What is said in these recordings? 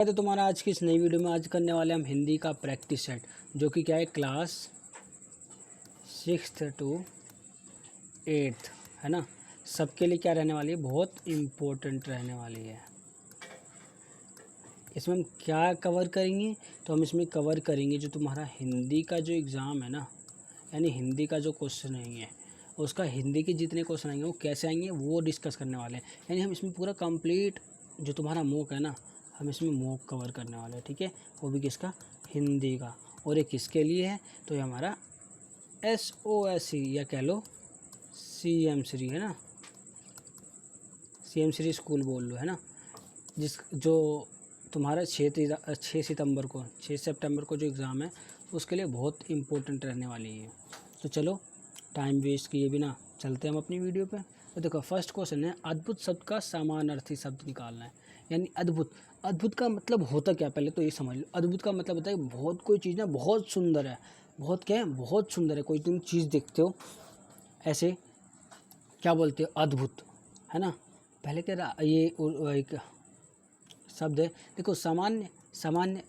तो तुम्हारा आज की इस नई वीडियो में आज करने वाले हम हिंदी का प्रैक्टिस सेट, जो कि क्या है क्लास 6th to 8th है ना। सबके लिए क्या रहने वाली है, बहुत इम्पोर्टेंट रहने वाली है। इसमें हम क्या कवर करेंगे, तो हम इसमें कवर करेंगे जो तुम्हारा हिंदी का जो एग्ज़ाम है ना, यानी हिंदी का जो क्वेश्चन आएंगे उसका हिंदी के जितने क्वेश्चन आएंगे वो कैसे आएंगे वो डिस्कस करने वाले हैं। यानी हम इसमें पूरा कंप्लीट जो तुम्हारा मॉक है ना, हम इसमें मॉक कवर करने वाले हैं, ठीक है। वो भी किसका, हिंदी का। और ये किसके लिए है, तो ये हमारा SOSC या कह लो CM श्री है ना, CM श्री स्कूल बोल लो है ना, जो तुम्हारा 6 सितंबर को 6 सितंबर को जो एग्ज़ाम है उसके लिए बहुत इम्पोर्टेंट रहने वाली है। तो चलो टाइम वेस्ट किए बिना चलते हैं हम अपनी वीडियो पे। तो देखो फर्स्ट क्वेश्चन है, अद्भुत शब्द का समानार्थी शब्द निकालना है। यानी अद्भुत, अद्भुत का मतलब होता क्या, पहले तो ये समझ लो। अद्भुत का मतलब होता है बहुत, कोई चीज़ ना बहुत सुंदर है, बहुत क्या है, बहुत सुंदर है। कोई तुम चीज़ देखते हो ऐसे क्या बोलते हो, अद्भुत है ना। पहले क्या ये एक शब्द है, देखो सामान्य, सामान्य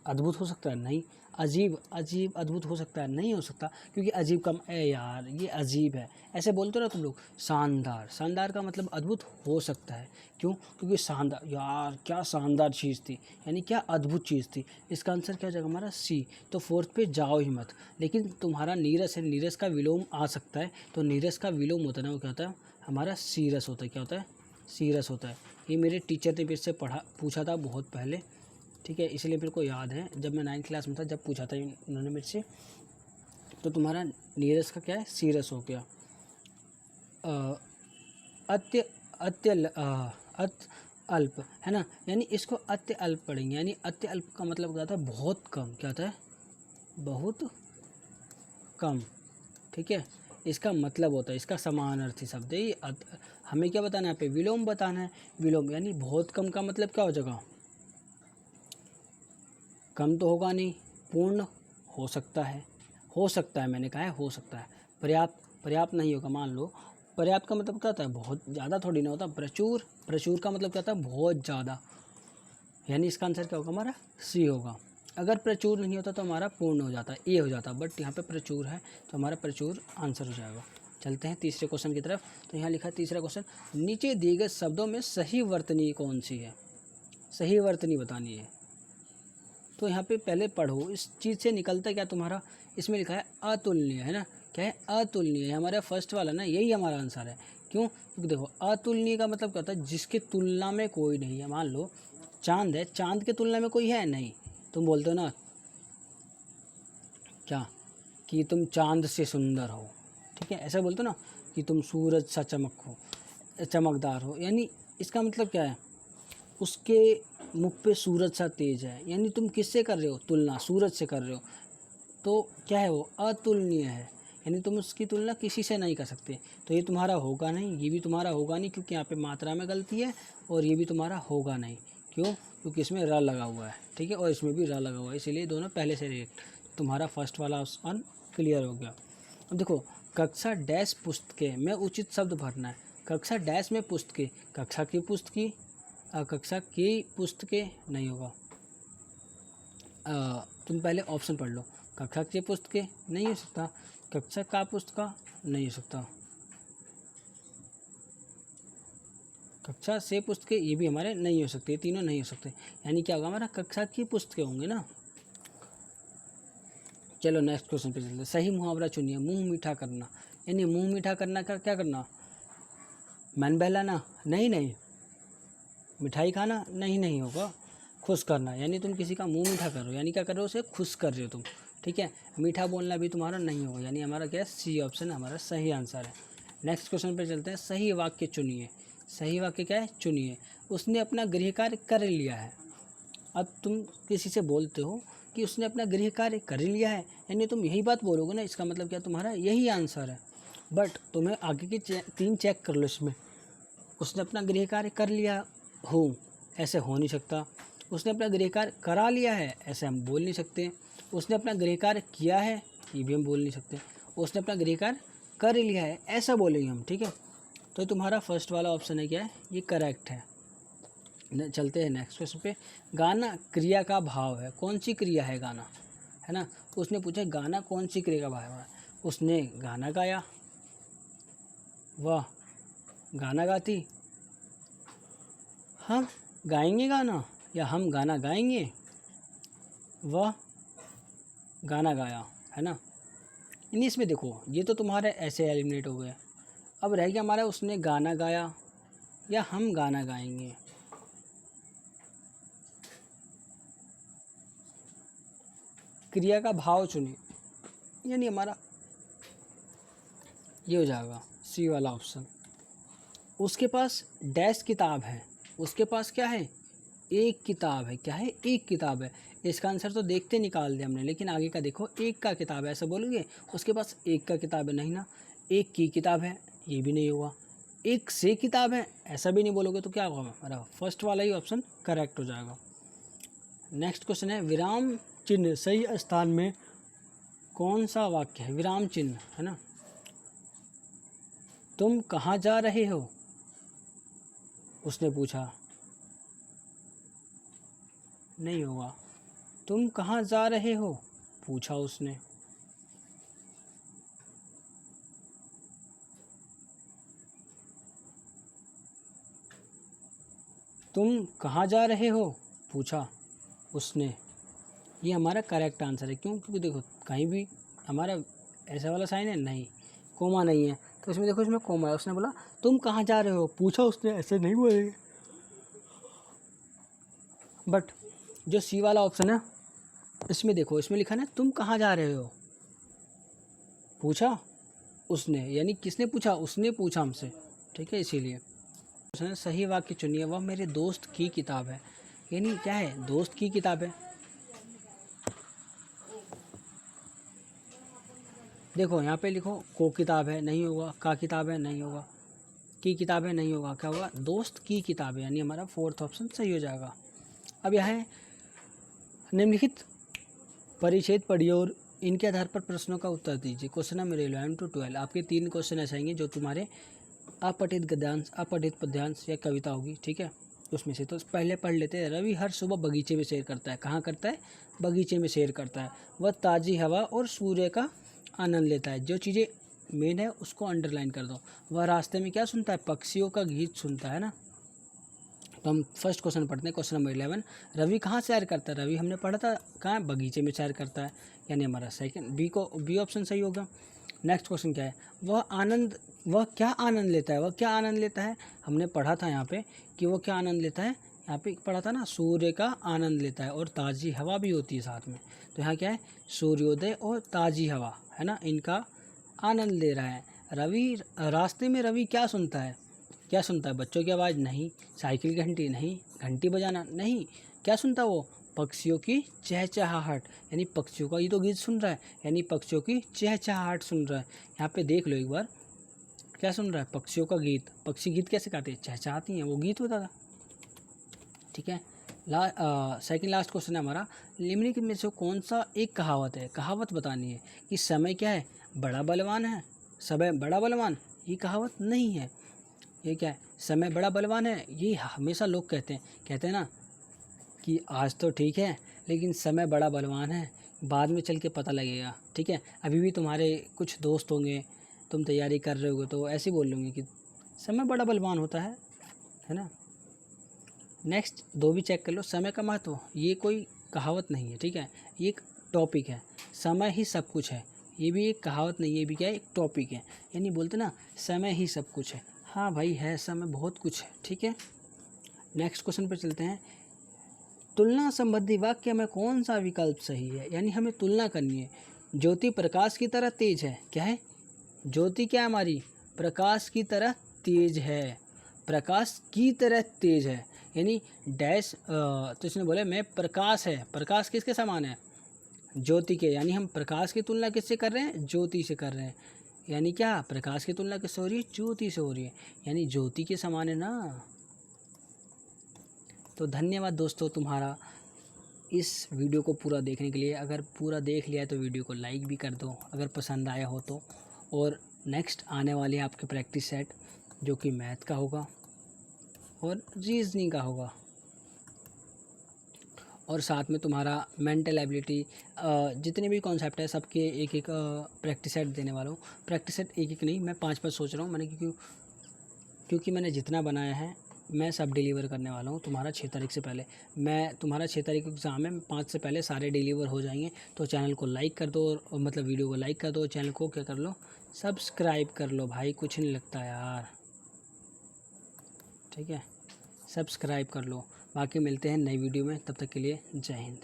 अद्भुत हो सकता है नहीं, अजीब, अजीब अद्भुत हो सकता है नहीं, हो सकता, क्योंकि अजीब का यार ये अजीब है ऐसे बोलते हो ना तुम लोग। शानदार, शानदार का मतलब अद्भुत हो सकता है, क्यों, क्योंकि शानदार, यार क्या शानदार चीज़ थी, यानी क्या अद्भुत चीज़ थी। इसका आंसर क्या हो जाएगा हमारा C। तो 4th पे जाओ ही मत। लेकिन तुम्हारा नीरस है, नीरस का विलोम आ सकता है, तो नीरस का विलोम होता है ना, वो क्या होता है हमारा सीरस होता है। क्या होता है, सीरस होता है। ये मेरे टीचर ने मेरे से पूछा था बहुत पहले, ठीक है, इसलिए मेरे को याद है जब मैं 9th क्लास में था, जब पूछा था उन्होंने मेरे से। तो तुम्हारा नीरस का क्या है, सीरस हो गया। अत्य अत्य अत अल्प है ना, यानी इसको अत्य अल्प पढ़ेंगे। यानी अत्य अल्प का मतलब क्या होता है, बहुत कम। क्या होता है, बहुत कम, ठीक है। इसका मतलब होता है, इसका समानार्थी शब्द है ये। हमें क्या बताना है यहाँ पे, विलोम बताना है। विलोम यानी बहुत कम का मतलब क्या हो जाएगा, कम तो होगा नहीं, पूर्ण हो सकता है, हो सकता है, मैंने कहा है हो सकता है। पर्याप्त, पर्याप्त नहीं होगा। मान लो पर्याप्त का मतलब क्या होता है, बहुत ज़्यादा थोड़ी ना होता। प्रचुर, प्रचुर का मतलब क्या होता है, बहुत ज़्यादा। यानी इसका आंसर क्या होगा हमारा, C होगा। अगर प्रचुर नहीं होता तो हमारा पूर्ण हो जाता, A हो जाता, बट यहाँ पे प्रचुर है तो हमारा प्रचुर आंसर हो जाएगा। चलते हैं तीसरे क्वेश्चन की तरफ। तो यहाँ लिखा है तीसरा क्वेश्चन, नीचे दिए गए शब्दों में सही वर्तनी कौन सी है, सही वर्तनी बतानी है। तो यहाँ पे पहले पढ़ो, इस चीज़ से निकलता क्या तुम्हारा, इसमें लिखा है अतुलनीय है ना। क्या है, अतुलनीय, हमारा फर्स्ट वाला ना, यही हमारा आंसर है। क्यों, क्योंकि देखो अतुलनीय का मतलब क्या होता है, जिसके तुलना में कोई नहीं है। मान लो चांद है, चांद के तुलना में कोई है नहीं। तुम बोलते हो ना क्या, कि तुम चांद से सुंदर हो, ठीक है, ऐसा बोलते हो ना, कि तुम सूरज सा चमकदार हो। यानी इसका मतलब क्या है, उसके मुख पे सूरज सा तेज है। यानी तुम किससे कर रहे हो तुलना, सूरज से कर रहे हो, तो क्या है वो अतुलनीय है। यानी तुम उसकी तुलना किसी से नहीं कर सकते। तो ये तुम्हारा होगा नहीं, ये भी तुम्हारा होगा नहीं, क्योंकि यहाँ पे मात्रा में गलती है। और ये भी तुम्हारा होगा नहीं, क्यों, क्योंकि इसमें र लगा हुआ है, ठीक है, और इसमें भी र लगा हुआ है, इसीलिए दोनों पहले से रिएक्ट। तुम्हारा फर्स्ट वाला ऑप्शन क्लियर हो गया। अब देखो, कक्षा डैश पुस्तकें में उचित शब्द भरना है। कक्षा डैश में पुस्तकें, कक्षा की पुस्तकें, कक्षा की पुस्तकें नहीं होगा। तुम पहले ऑप्शन पढ़ लो। कक्षा की पुस्तकें नहीं हो सकता, कक्षा का पुस्तक नहीं हो सकता, कक्षा से पुस्तकें ये भी हमारे नहीं हो सकते, तीनों नहीं हो सकते। यानी क्या होगा हमारा, कक्षा की पुस्तकें होंगे ना। चलो नेक्स्ट क्वेश्चन पे चलते हैं। सही मुहावरा चुनिए। मुंह मीठा करना, यानी मुंह मीठा करना का क्या करना, मन बहलाना नहीं, नहीं, मिठाई खाना नहीं, नहीं होगा, खुश करना। यानी तुम किसी का मुंह मीठा कर रहे हो, यानी क्या कर रहे हो, उसे खुश कर रहे हो तुम, ठीक है। मीठा बोलना भी तुम्हारा नहीं होगा, यानी हमारा क्या है, C ऑप्शन हमारा सही आंसर है। नेक्स्ट क्वेश्चन पे चलते हैं। सही वाक्य चुनिए। सही वाक्य क्या है, चुनिए। उसने अपना गृह कार्य कर लिया है। अब तुम किसी से बोलते हो कि उसने अपना गृह कार्य कर लिया है, यानी तुम यही बात बोलोगे ना, इसका मतलब क्या, तुम्हारा यही आंसर है। बट तुम्हें आगे की 3 चेक कर लो इसमें। उसने अपना गृह कार्य कर लिया हो, ऐसे हो नहीं सकता। उसने अपना गृह कार्य करा लिया है, ऐसे हम बोल नहीं सकते। उसने अपना गृह कार्य किया है, ये भी हम बोल नहीं सकते। उसने अपना गृह कार्य कर लिया है, ऐसा बोलेंगे हम, ठीक है। तो तुम्हारा फर्स्ट वाला ऑप्शन है क्या है, ये करेक्ट है। चलते हैं नेक्स्ट क्वेश्चन पे। गाना क्रिया का भाव है, कौन सी क्रिया है गाना, है ना। उसने पूछा गाना कौन सी क्रिया का भाव है। उसने गाना गाया, वह गाना गाती, हम गाएंगे गाना या हम गाना गाएंगे, वह गाना गाया, है ना। इन्हीं इसमें देखो ये तो तुम्हारे ऐसे एलिमिनेट हो गए। अब रह गया हमारा उसने गाना गाया या हम गाना गाएंगे। क्रिया का भाव चुनिए, यानी हमारा ये हो जाएगा सी वाला ऑप्शन। उसके पास डैश किताब है, उसके पास क्या है, एक किताब है। क्या है, एक किताब है। इसका आंसर तो देखते निकाल दिया हमने, लेकिन आगे का देखो, एक का किताब है ऐसा बोलोगे, उसके पास एक का किताब है, नहीं ना। एक की किताब है, ये भी नहीं हुआ। एक से किताब है, ऐसा भी नहीं बोलोगे, तो क्या होगा हमारा फर्स्ट वाला ही ऑप्शन करेक्ट हो जाएगा। नेक्स्ट क्वेश्चन है, विराम चिन्ह सही स्थान में कौन सा वाक्य है। विराम चिन्ह, है ना। तुम कहाँ जा रहे हो, उसने पूछा, नहीं होगा। तुम कहाँ जा रहे हो, पूछा उसने। तुम कहाँ जा रहे हो, पूछा उसने। ये हमारा करेक्ट आंसर है। क्यों, क्योंकि देखो कहीं भी हमारा ऐसा वाला साइन है नहीं, कोमा नहीं है, तो इसमें देखो इसमें कोमा है। उसने बोला तुम कहाँ जा रहे हो, पूछा उसने, ऐसे नहीं बोलेंगे। बट जो सी वाला ऑप्शन है इसमें देखो, इसमें लिखा है तुम कहाँ जा रहे हो, पूछा उसने, यानी किसने पूछा, उसने पूछा हमसे, ठीक है। इसीलिए उसने सही वाक्य चुनिए, वह मेरे दोस्त की किताब है। यानी क्या है, दोस्त की किताब है। देखो यहाँ पे लिखो को किताब है, नहीं होगा। का किताब है, नहीं होगा। की किताब है, नहीं होगा। क्या होगा, दोस्त की किताब है, यानी हमारा फोर्थ ऑप्शन सही हो जाएगा। अब यह है निम्नलिखित परिच्छेद पढ़िए और इनके आधार पर प्रश्नों का उत्तर दीजिए। क्वेश्चन नंबर 11 to 12 आपके 3 क्वेश्चन ऐसे आएंगे जो तुम्हारे अपठित गद्यांश, अपठित पद्यांश या कविता होगी, ठीक है। उसमें से तो पहले पढ़ लेते हैं। रवि हर सुबह बगीचे में सैर करता है। कहाँ करता है, बगीचे में सैर करता है। वह ताज़ी हवा और सूर्य का आनंद लेता है। जो चीज़ें मेन है उसको अंडरलाइन कर दो। वह रास्ते में क्या सुनता है, पक्षियों का गीत सुनता है ना। तो हम फर्स्ट क्वेश्चन पढ़ते हैं, क्वेश्चन नंबर 11। रवि कहाँ सैर करता है, रवि हमने पढ़ा था कहाँ, बगीचे में सैर करता है, यानी हमारा सेकंड बी ऑप्शन सही होगा। नेक्स्ट क्वेश्चन क्या है, वह क्या आनंद लेता है, वह क्या आनंद लेता है। हमने पढ़ा था यहाँ पे कि वो क्या आनंद लेता है, यहाँ पे पढ़ा था ना, सूर्य का आनंद लेता है और ताज़ी हवा भी होती है साथ में। तो यहाँ क्या है, सूर्योदय और ताज़ी हवा, है ना, इनका आनंद ले रहा है। रवि रास्ते में रवि क्या सुनता है, क्या सुनता है, बच्चों की आवाज़ नहीं, साइकिल की घंटी नहीं, घंटी बजाना नहीं। क्या सुनता है वो, पक्षियों की चहचहाहट, यानी पक्षियों का ये तो गीत सुन रहा है, यानी पक्षियों की चहचहाहट सुन रहा है। यहाँ पे देख लो एक बार, क्या सुन रहा है, पक्षियों का गीत। पक्षी गीत कैसे गाते हैं, चहचहाती हैं, वो गीत होता था, ठीक है। सेकंड लास्ट क्वेश्चन है हमारा, निम्नलिखित में से कौन सा एक कहावत है, कहावत बतानी है कि समय क्या है, बड़ा बलवान है, समय बड़ा बलवान, ये कहावत नहीं है। ये क्या है, समय बड़ा बलवान है, ये हमेशा लोग कहते हैं ना कि आज तो ठीक है लेकिन समय बड़ा बलवान है, बाद में चल के पता लगेगा, ठीक है। अभी भी तुम्हारे कुछ दोस्त होंगे, तुम तैयारी कर रहे होगे तो ऐसे ही बोल लोगे कि समय बड़ा बलवान होता है ना। नेक्स्ट दो भी चेक कर लो, समय का महत्व, ये कोई कहावत नहीं है, ठीक है, ये एक टॉपिक है। समय ही सब कुछ है, ये भी एक कहावत नहीं है, ये भी क्या है, एक टॉपिक है। यानी बोलते ना समय ही सब कुछ है, हाँ भाई है, समय बहुत कुछ है, ठीक है। नेक्स्ट क्वेश्चन पर चलते हैं, तुलना संबंधी वाक्य में कौन सा विकल्प सही है, यानी हमें तुलना करनी है। ज्योति प्रकाश की तरह तेज है, क्या है, ज्योति क्या है हमारी, प्रकाश की तरह तेज है, प्रकाश की तरह तेज है, यानी डैश तो इसने बोले मैं प्रकाश है, प्रकाश किसके समान है, ज्योति के, यानी हम प्रकाश की तुलना किससे कर रहे हैं, ज्योति से कर रहे हैं। यानी क्या, प्रकाश की तुलना किससे हो रही है, ज्योति से हो रही है, यानी ज्योति के समान है ना। तो धन्यवाद दोस्तों तुम्हारा इस वीडियो को पूरा देखने के लिए। अगर पूरा देख लिया है तो वीडियो को लाइक भी कर दो अगर पसंद आया हो तो। और नेक्स्ट आने वाले आपके प्रैक्टिस सेट जो कि मैथ का होगा और रीजनिंग का होगा, और साथ में तुम्हारा मेंटल एबिलिटी, जितने भी कॉन्सेप्ट है सबके एक एक प्रैक्टिस सेट देने वाला हूँ। प्रैक्टिस सेट एक एक नहीं, मैं 5-5 सोच रहा हूँ मैंने, क्योंकि मैंने जितना बनाया है मैं सब डिलीवर करने वाला हूँ तुम्हारा 6 तारीख से पहले। मैं तुम्हारा 6 तारीख को एग्ज़ाम है, 5 से पहले सारे डिलीवर हो जाएंगे। तो चैनल को लाइक कर दो, और मतलब वीडियो को लाइक कर दो, चैनल को क्या कर लो, सब्सक्राइब कर लो भाई, कुछ नहीं लगता यार, ठीक है, सब्सक्राइब कर लो। बाकी मिलते हैं नई वीडियो में, तब तक के लिए जय हिंद।